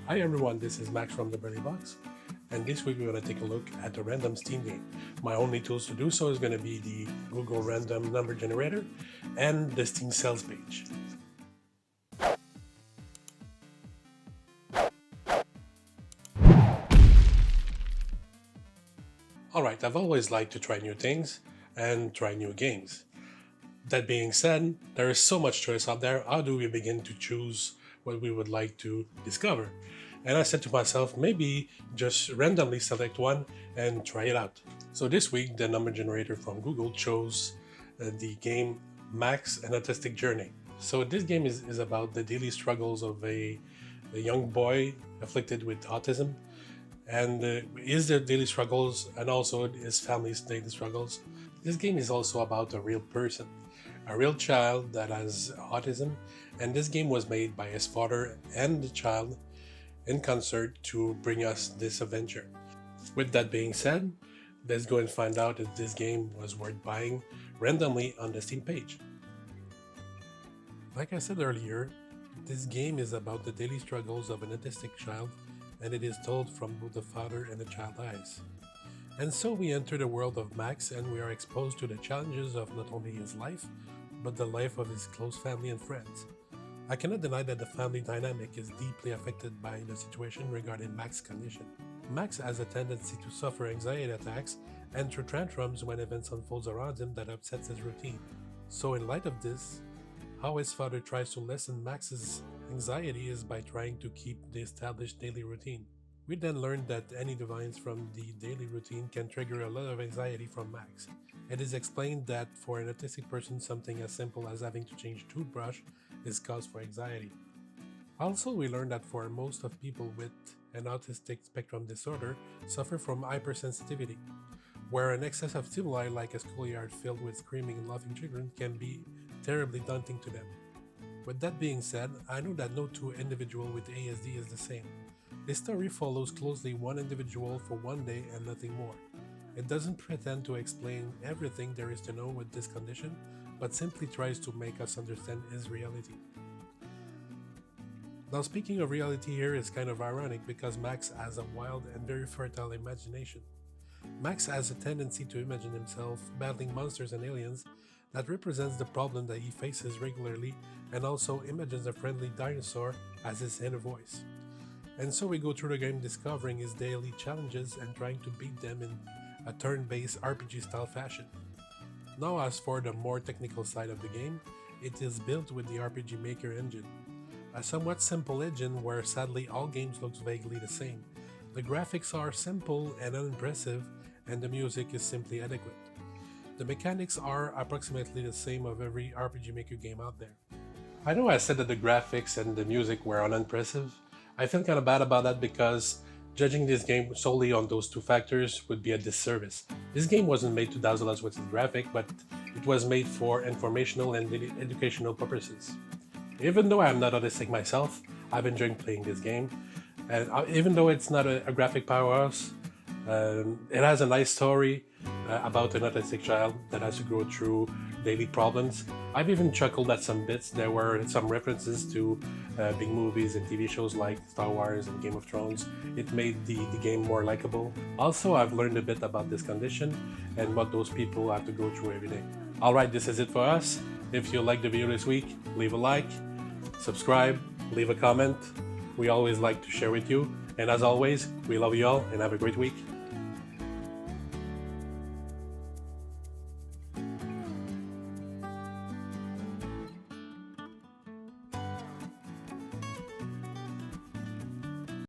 Hi everyone, this is Max from the Burley Box, and this week we're going to take a look at a random Steam game. My only tools to do so is going to be the Google random number generator and the Steam sales page. Alright, I've always liked to try new things and try new games. That being said, there is so much choice out there. How do we begin to choose what we would like to discover? And I said to myself, maybe just randomly select one and try it out. So this week, the number generator from Google chose the game Max, an Autistic Journey. So this game is about the daily struggles of a young boy afflicted with autism, and his daily struggles and also his family's daily struggles. This game is also about a real person, a real child that has autism, and this game was made by his father and the child in concert to bring us this adventure. With that being said, let's go and find out if this game was worth buying randomly on the Steam page. Like I said earlier, this game is about the daily struggles of an autistic child, and it is told from both the father and the child's eyes. And so we enter the world of Max, and we are exposed to the challenges of not only his life, but the life of his close family and friends. I cannot deny that the family dynamic is deeply affected by the situation regarding Max's condition. Max has a tendency to suffer anxiety attacks and through tantrums when events unfold around him that upsets his routine. So in light of this, how his father tries to lessen Max's anxiety is by trying to keep the established daily routine. We then learn that any deviance from the daily routine can trigger a lot of anxiety from Max. It is explained that for an autistic person, something as simple as having to change toothbrush is cause for anxiety. Also, we learned that for most of people with an autistic spectrum disorder suffer from hypersensitivity, where an excess of stimuli like a schoolyard filled with screaming and laughing children can be terribly daunting to them. With that being said, I know that no two individual with ASD is the same. This story follows closely one individual for one day and nothing more. It doesn't pretend to explain everything there is to know with this condition, but simply tries to make us understand his reality. Now, speaking of reality here is kind of ironic because Max has a wild and very fertile imagination. Max has a tendency to imagine himself battling monsters and aliens that represents the problem that he faces regularly, and also imagines a friendly dinosaur as his inner voice. And so we go through the game discovering his daily challenges and trying to beat them in a turn-based RPG style fashion. Now, as for the more technical side of the game, it is built with the RPG Maker engine, a somewhat simple engine where sadly all games look vaguely the same. The graphics are simple and unimpressive, and the music is simply adequate. The mechanics are approximately the same of every RPG Maker game out there. I know I said that the graphics and the music were unimpressive. I feel kind of bad about that because judging this game solely on those two factors would be a disservice. This game wasn't made to dazzle us with its graphic, but it was made for informational and educational purposes. Even though I'm not autistic myself, I've enjoyed playing this game, and even though it's not a graphic powerhouse, it has a nice story about an autistic child that has to go through daily problems. I've even chuckled at some bits. There were some references to big movies and TV shows like Star Wars and Game of Thrones. It made the game more likable. Also, I've learned a bit about this condition and what those people have to go through every day. Alright, this is it for us. If you liked the video this week, leave a like, subscribe, leave a comment. We always like to share with you. And as always, we love you all and have a great week.